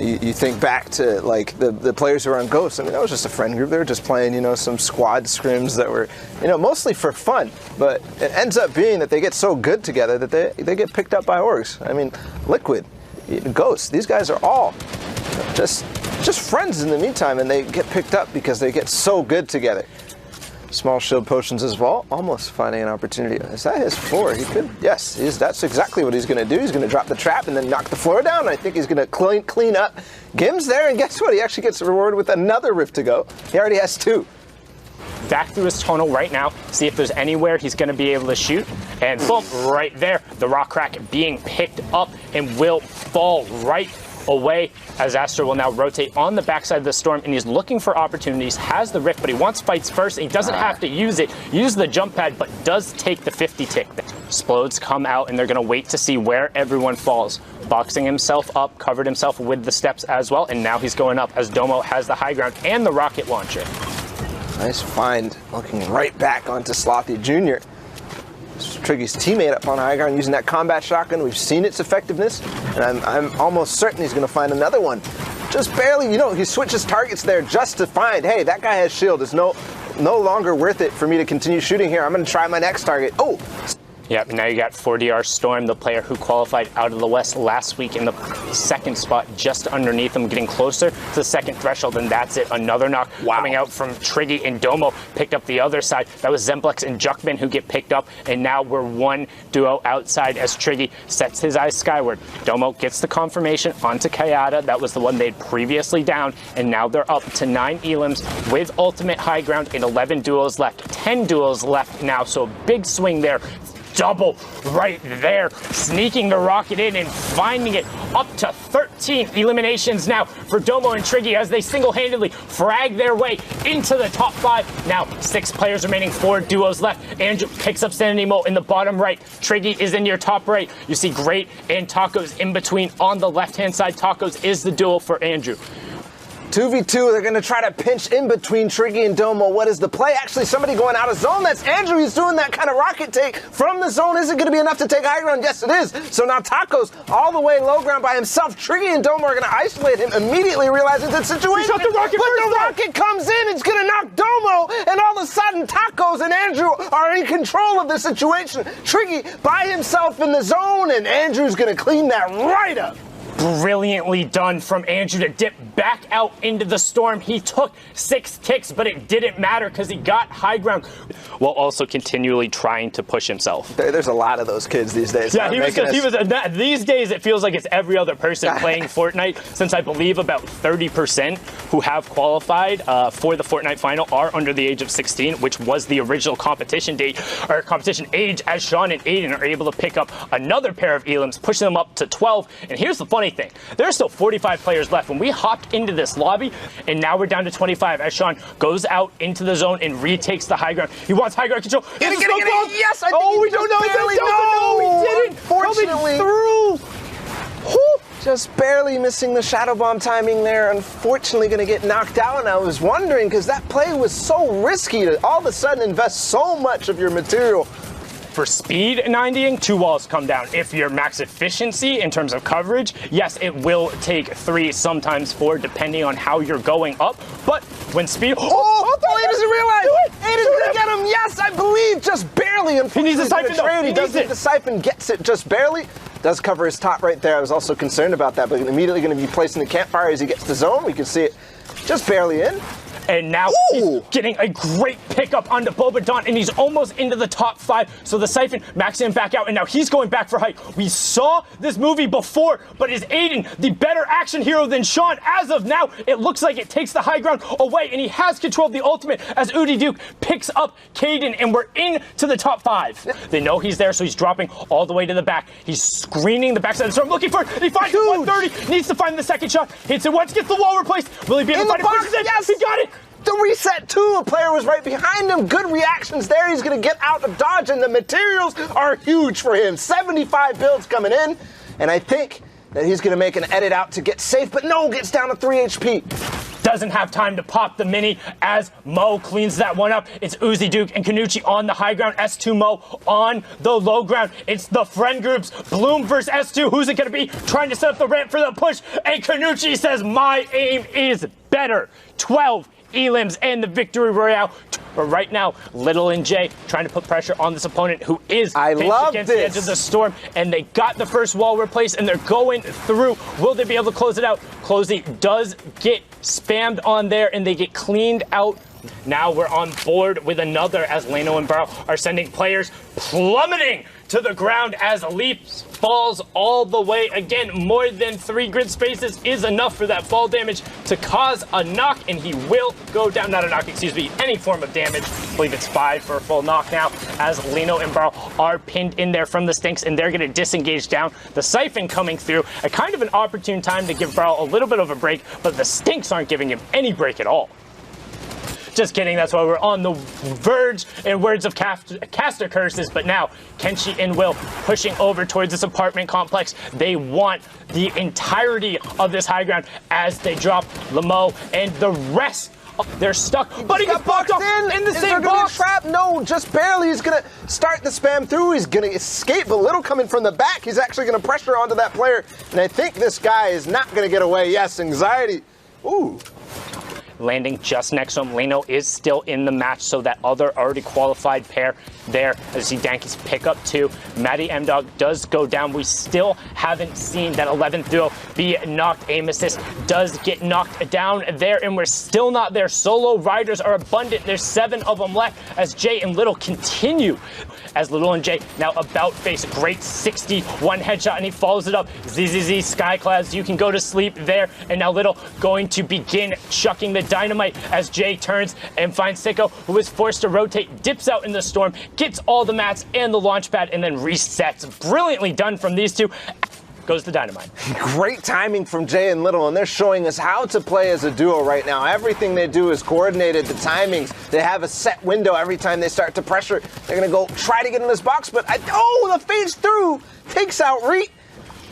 You think back to like the players who were on Ghost. I mean, that was just a friend group. They were just playing, you know, some squad scrims that were, you know, mostly for fun. But it ends up being that they get so good together that they get picked up by orgs. I mean, Liquid, Ghost, these guys are all just friends in the meantime, and they get picked up because they get so good together. Small shield potions as well, almost finding an opportunity. Is that his floor? He could, yes, that's exactly what he's going to do. He's going to drop the trap and then knock the floor down. I think he's going to clean up. Gim's there, and guess what? He actually gets rewarded with another rift to go. He already has 2. Back through his tunnel right now, see if there's anywhere he's going to be able to shoot. And boom, right there, the rock crack being picked up and will fall right away as Astor will now rotate on the backside of the storm, and he's looking for opportunities, has the rift, but he wants fights first. He doesn't have to use it, use the jump pad, but does take the 50 tick. Splodes come out, and they're going to wait to see where everyone falls. Boxing himself up, covered himself with the steps as well, and now he's going up as Domo has the high ground and the rocket launcher. Nice find, looking right back onto Slothy Jr. Triggy's teammate up on high ground using that combat shotgun. We've seen its effectiveness, and I'm almost certain he's going to find another one. Just barely, you know, he switches targets there just to find, hey, that guy has shield. It's no longer worth it for me to continue shooting here. I'm going to try my next target. Oh! Yep, now you got 4DR Storm, the player who qualified out of the West last week in the second spot, just underneath him, getting closer to the second threshold, and that's it. Another knock coming out from Triggy, and Domo picked up the other side. That was Zemplex and Juckman who get picked up, and now we're one duo outside as Triggy sets his eyes skyward. Domo gets the confirmation onto Kayada. That was the one they'd previously downed, and now they're up to 9 elims with ultimate high ground and 11 duos left. 10 duos left now, so a big swing there. Double right there, sneaking the rocket in and finding it up to 13 eliminations now for Domo and Triggy as they single-handedly frag their way into the top 5. Now 6 players remaining, 4 duos left. Andrew picks up Sanity Mo in the bottom right. Triggy is in your top right. You see Great and Tacos in between on the left-hand side. Tacos is the duo for Andrew. 2v2, they're going to try to pinch in between Triggy and Domo. What is the play? Actually, somebody going out of zone. That's Andrew. He's doing that kind of rocket take from the zone. Is it going to be enough to take high ground? Yes, it is. So now Tacos all the way low ground by himself. Triggy and Domo are going to isolate him, immediately realizing the situation. But the rocket comes in. It's going to knock Domo, and all of a sudden Tacos and Andrew are in control of the situation. Triggy by himself in the zone, and Andrew's going to clean that right up. Brilliantly done from Andrew to dip back out into the storm. He took 6 ticks, but it didn't matter because he got high ground while also continually trying to push himself. There's a lot of those kids these days. Yeah, these days it feels like it's every other person playing Fortnite, since I believe about 30% who have qualified for the Fortnite final are under the age of 16, which was the original competition date or competition age, as Sean and Aiden are able to pick up another pair of elims, pushing them up to 12. And here's the funny thing. There are still 45 players left when we hopped into this lobby, and now we're down to 25 as Sean goes out into the zone and retakes the high ground. He wants high ground control. Get it. Yes, I think we don't know. No, he didn't. Fortunately, through. Just barely missing the shadow bomb timing there. Unfortunately, going to get knocked out. And I was wondering, because that play was so risky to all of a sudden invest so much of your material. For speed 90ing, 2 walls come down. If you're max efficiency in terms of coverage, yes, it will take 3, sometimes 4, depending on how you're going up. But when speed... he doesn't realize! Aiden's gonna get him! Yes, I believe! Just barely! He needs the siphon, though. He does get the siphon, gets it just barely. Does cover his top right there. I was also concerned about that, but immediately going to be placing the campfire as he gets the zone. We can see it just barely in. And now he's getting a great pickup onto Bobadon, and he's almost into the top 5. So the Siphon maxing him back out, and now he's going back for height. We saw this movie before, but is Aiden the better action hero than Sean? As of now, it looks like it takes the high ground away, and he has control of the ultimate as Udi Duke picks up Caden, and we're into the top 5. They know he's there, so he's dropping all the way to the back. He's screening the backside of the storm, looking for it. He finds it, 130, needs to find the second shot, hits it once, gets the wall replaced. Will he be able to find it? Yes, he got it. The reset too, a player was right behind him. Good reactions there. He's going to get out of dodge, and the materials are huge for him. 75 builds coming in, and I think that he's going to make an edit out to get safe, but no, gets down to 3 HP. doesn't have time to pop the mini as Mo cleans that one up. It's Uzi Duke and Kanuchi on the high ground. S2 Mo on the low ground. It's the friend groups. Bloom versus S2. Who's it going to be? Trying to set up the ramp for the push. And Kanuchi says, my aim is better. 12 elims and the victory royale. But right now, Little and Jay trying to put pressure on this opponent who is pinched against the edge of the storm, and they got the first wall replaced, and they're going through. Will they be able to close it out? Closey does get spammed on there, and they get cleaned out. Now we're on board with another as Leno and Burrow are sending players plummeting to the ground as Leaf falls all the way. Again, more than 3 grid spaces is enough for that fall damage to cause a knock, and he will go down. Not a knock, excuse me, any form of damage. I believe it's 5 for a full knock now as Leno and Burrow are pinned in there from the Stinks, and they're going to disengage down. The Siphon coming through, a kind of an opportune time to give Burrow a little bit of a break, but the Stinks aren't giving him any break at all. Just kidding, that's why we're on the verge, in words of caster curses. But now, Kenshi and Will pushing over towards this apartment complex. They want the entirety of this high ground as they drop Lamo and the rest. They're stuck, but he gets boxed in the same box. Trap? No, just barely. He's going to start the spam through. He's going to escape, but Little coming from the back. He's actually going to pressure onto that player, and I think this guy is not going to get away. Yes, anxiety. Ooh. Landing just next to him. Leno is still in the match, so that other already qualified pair there. As you see Danky's pick up 2. Maddie M-Dog does go down. We still haven't seen that 11th duo be knocked. Aim assist does get knocked down there, and we're still not there. Solo riders are abundant. There's 7 of them left as Jay and Little continue. As Little and Jay now about face. Great 61 headshot, and he follows it up. ZZZ, Skyclouds, you can go to sleep there. And now Little going to begin chucking the dynamite as Jay turns and finds Sicko, who is forced to rotate, dips out in the storm, gets all the mats and the launch pad, and then resets. Brilliantly done from these two. Goes the dynamite. Great timing from Jay and Little, and they're showing us how to play as a duo right now. Everything they do is coordinated, the timings. They have a set window every time they start to pressure. They're going to go try to get in this box, but the fades through, takes out Reet.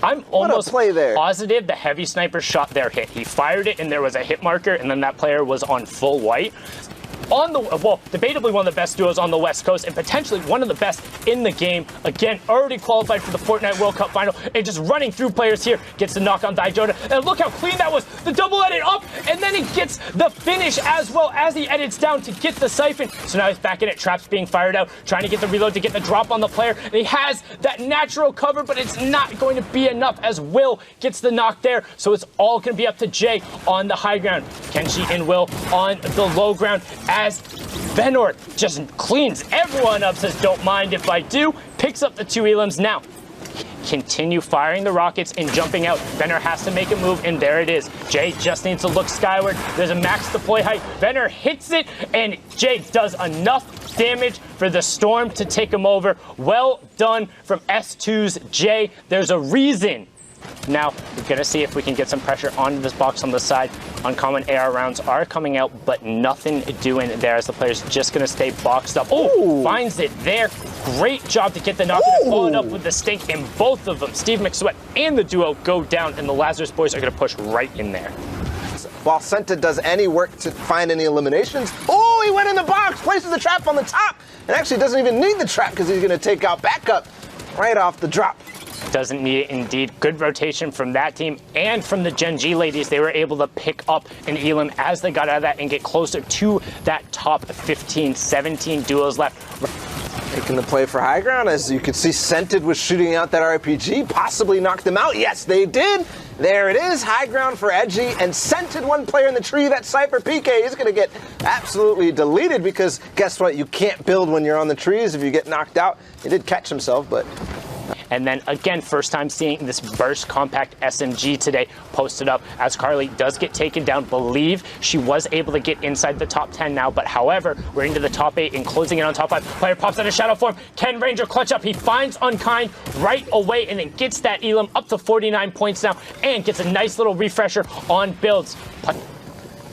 I'm almost positive the heavy sniper shot their hit. He fired it, and there was a hit marker, and then that player was on full white. Debatably one of the best duos on the West Coast, and potentially one of the best in the game. Again, already qualified for the Fortnite World Cup final, and just running through players here. Gets the knock on Daijoda, and look how clean that was. The double edit up, and then he gets the finish as well as he edits down to get the Siphon. So now he's back in it, traps being fired out, trying to get the reload to get the drop on the player. And he has that natural cover, but it's not going to be enough as Will gets the knock there. So it's all going to be up to Jay on the high ground. Kenshi and Will on the low ground as Venor just cleans everyone up, says don't mind if I do, picks up the 2 elims. Now continue firing the rockets and jumping out. Venor has to make a move, and there it is. Jay just needs to look skyward. There's a max deploy height. Venor hits it, and Jay does enough damage for the storm to take him over. Well done from S2's Jay. There's a reason. Now, we're going to see if we can get some pressure onto this box on the side. Uncommon AR rounds are coming out, but nothing doing there as the player's just going to stay boxed up. Oh, finds it there. Great job to get the knock and follow it up with the stink, and both of them, Steve McSweat and the duo, go down, and the Lazarus boys are going to push right in there. While Senta does any work to find any eliminations, oh, he went in the box, places the trap on the top, and actually doesn't even need the trap because he's going to take out backup right off the drop. Doesn't need it indeed. Good rotation from that team and from the Gen G ladies. They were able to pick up an elim as they got out of that and get closer to that top 15, 17 duos left. Making the play for high ground, as you can see, Scented was shooting out that RPG, possibly knocked them out. Yes, they did. There it is, high ground for Edgy, and Scented, one player in the tree, that Cypher PK is going to get absolutely deleted because guess what? You can't build when you're on the trees if you get knocked out. He did catch himself, but... And then again, first time seeing this burst compact SMG today posted up as Carly does get taken down. Believe she was able to get inside the top 10 now, but however, we're into the top 8 and closing in on top 5. Player pops out of shadow form. Ken Ranger clutch up. He finds Unkind right away and then gets that elim up to 49 points now and gets a nice little refresher on builds.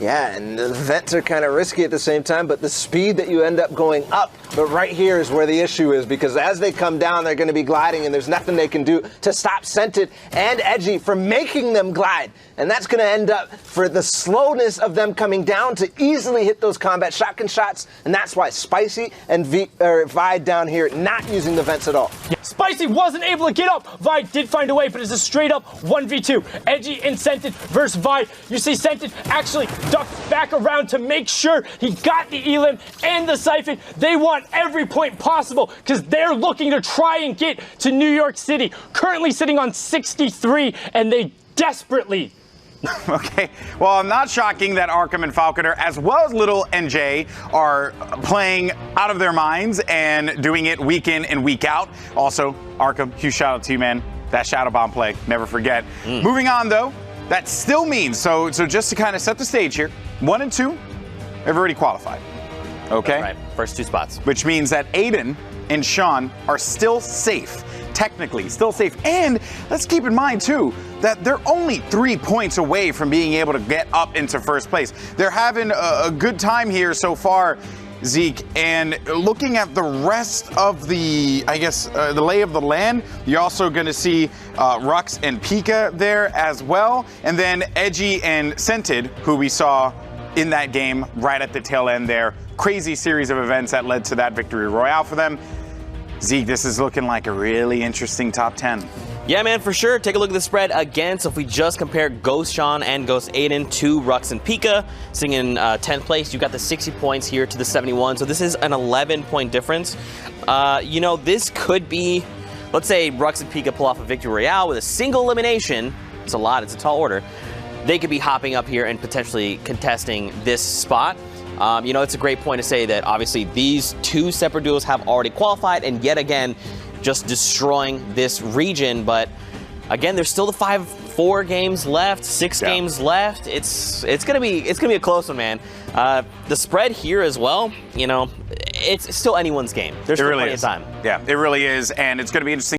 Yeah, and the vents are kind of risky at the same time, but the speed that you end up going up But right here is where the issue is, because as they come down, they're going to be gliding, and there's nothing they can do to stop Scented and Edgy from making them glide. And that's going to end up for the slowness of them coming down to easily hit those combat shotgun shots. And that's why Spicy and Vide down here not using the vents at all. Yeah. Spicy wasn't able to get up. Vide did find a way, but it's a straight up 1v2. Edgy and Scented versus Vide. You see Scented actually duck back around to make sure he got the Elim and the Siphon. They want every point possible because they're looking to try and get to New York City. Currently sitting on 63, and they desperately... Okay, well, not shocking that Arkham and Falconer, as well as Little and Jay, are playing out of their minds and doing it week in and week out. Also, Arkham, huge shout out to you, man. That Shadow Bomb play, never forget. Moving on, though, that still means, so just to kind of set the stage here, 1 and 2 have already qualified. Okay? Right, first 2 spots. Which means that Aiden and Sean are still safe. Technically, still safe. And let's keep in mind, too, that they're only 3 points away from being able to get up into first place. They're having a good time here so far, Zeke, and looking at the rest of the, I guess, the lay of the land, you're also going to see Rux and Pika there as well, and then Edgy and Scented, who we saw in that game right at the tail end there. Crazy series of events that led to that victory royale for them. Zeke, this is looking like a really interesting top 10. Yeah, man, for sure. Take a look at the spread again. So if we just compare Ghost Sean and Ghost Aiden to Rux and Pika, sitting in 10th place, you got the 60 points here to the 71. So this is an 11-point difference. You know, this could be, let's say Rux and Pika pull off a victory royale with a single elimination. It's a lot. It's a tall order. They could be hopping up here and potentially contesting this spot. You know, it's a great point to say that obviously these 2 separate duos have already qualified, and yet again, just destroying this region. But again, there's still the 4 games left, 6 games left. It's gonna be a close one, man. The spread here as well, you know, it's still anyone's game. There's still plenty of time. Yeah, it really is, and it's gonna be interesting.